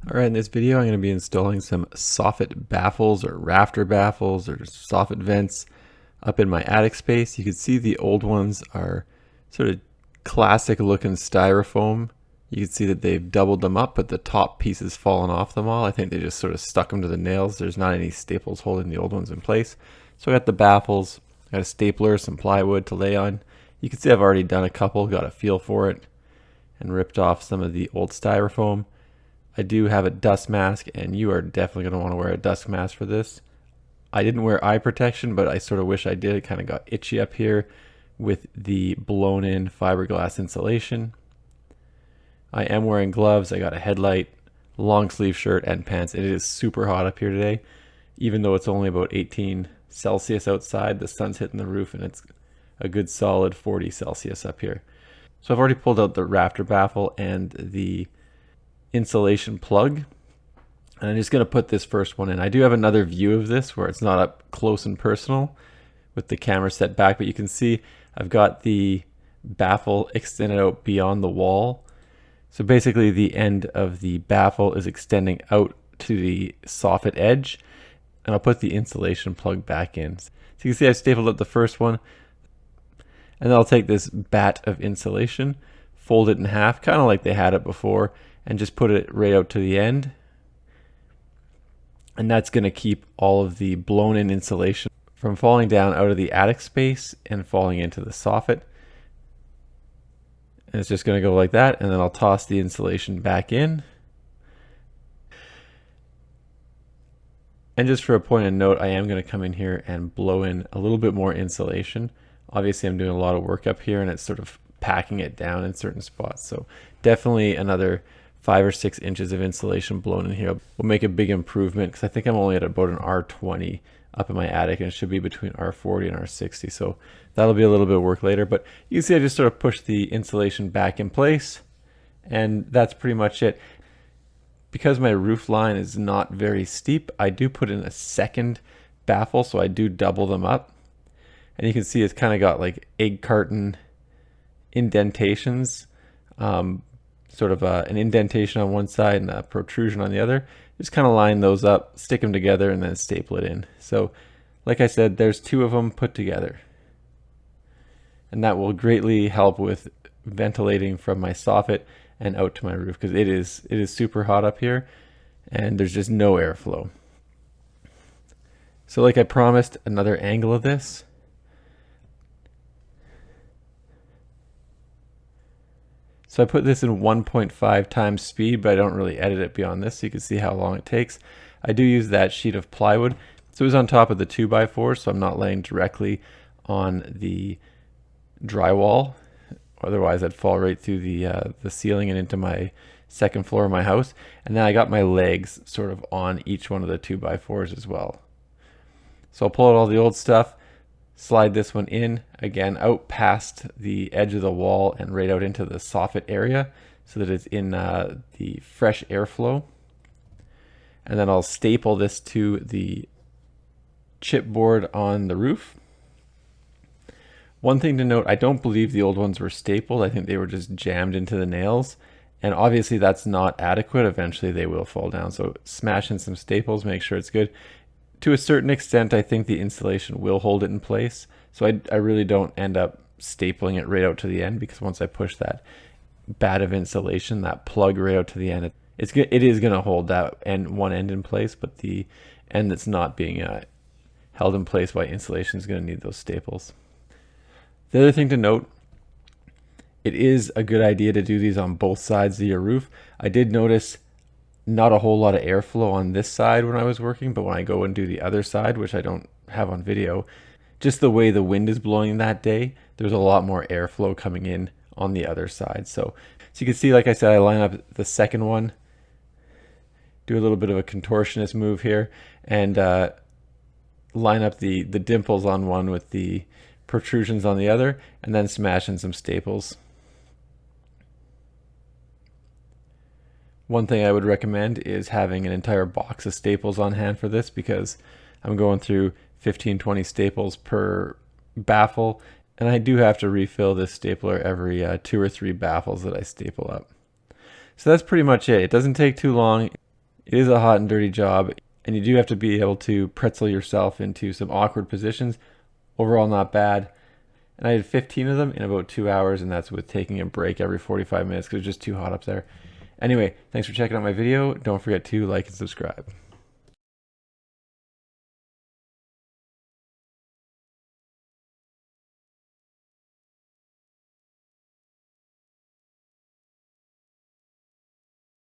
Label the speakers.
Speaker 1: Alright, in this video I'm going to be installing some soffit baffles or rafter baffles or soffit vents up in my attic space. You can see the old ones are sort of classic looking styrofoam. You can see that they've doubled them up, but the top piece has fallen off them all. I think they just sort of stuck them to the nails. There's not any staples holding the old ones in place. So I got the baffles, got a stapler, some plywood to lay on. You can see I've already done a couple, got a feel for it, and ripped off some of the old styrofoam. I do have a dust mask, and you are definitely going to want to wear a dust mask for this. I didn't wear eye protection, but I sort of wish I did. It kind of got itchy up here with the blown in fiberglass insulation. I am wearing gloves. I got a headlight, long sleeve shirt, and pants. It is super hot up here today. Even though it's only about 18 Celsius outside, the sun's hitting the roof and it's a good solid 40 Celsius up here. So I've already pulled out the rafter baffle and the insulation plug, and I'm just going to put this first one in. I do have another view of this where it's not up close and personal with the camera set back, but you can see I've got the baffle extended out beyond the wall. So basically the end of the baffle is extending out to the soffit edge, and I'll put the insulation plug back in. So you can see I stapled up the first one, and then I'll take this bat of insulation, fold it in half, kind of like they had it before, and just put it right out to the end. And that's going to keep all of the blown in insulation from falling down out of the attic space and falling into the soffit. And it's just going to go like that, and then I'll toss the insulation back in. And just for a point of note, I am going to come in here and blow in a little bit more insulation. Obviously I'm doing a lot of work up here and it's sort of packing it down in certain spots. So definitely another 5 or 6 inches of insulation blown in here will make a big improvement, because I think I'm only at about an R20 up in my attic, and it should be between R40 and R60. So that'll be a little bit of work later, but you can see I just sort of pushed the insulation back in place, and that's pretty much it. Because my roof line is not very steep, I do put in a second baffle, so I do double them up. And you can see it's kind of got like egg carton indentations, sort of an indentation on one side and a protrusion on the other. Just kind of line those up, stick them together, and then staple it in. So like I said, there's 2 of them put together. And that will greatly help with ventilating from my soffit and out to my roof, because it is super hot up here and there's just no airflow. So like I promised, another angle of this. So I put this in 1.5 times speed, but I don't really edit it beyond this, so you can see how long it takes. I do use that sheet of plywood. So it was on top of the 2x4, so I'm not laying directly on the drywall. Otherwise I'd fall right through the ceiling and into my second floor of my house. And then I got my legs sort of on each one of the 2x4s as well. So I'll pull out all the old stuff, slide this one in, again out past the edge of the wall and right out into the soffit area so that it's in the fresh airflow. And then I'll staple this to the chipboard on the roof. One thing to note, I don't believe the old ones were stapled. I think they were just jammed into the nails. And obviously that's not adequate. Eventually they will fall down. So smash in some staples, make sure it's good. To a certain extent, I think the insulation will hold it in place. So I really don't end up stapling it right out to the end, because once I push that bat of insulation, that plug right out to the end, it is going to hold that one end in place, but the end that's not being held in place by insulation is going to need those staples. The other thing to note, it is a good idea to do these on both sides of your roof. I did notice not a whole lot of airflow on this side when I was working, but when I go and do the other side, which I don't have on video, just the way the wind is blowing that day, there's a lot more airflow coming in on the other side. So you can see, like I said, I line up the second one, do a little bit of a contortionist move here, and line up the dimples on one with the protrusions on the other, and then smash in some staples. One thing I would recommend is having an entire box of staples on hand for this, because I'm going through 15-20 staples per baffle, and I do have to refill this stapler every 2 or 3 baffles that I staple up. So that's pretty much it. It doesn't take too long. It is a hot and dirty job, and you do have to be able to pretzel yourself into some awkward positions. Overall, not bad. And I did 15 of them in about 2 hours, and that's with taking a break every 45 minutes because it's just too hot up there. Anyway, thanks for checking out my video. Don't forget to like and subscribe.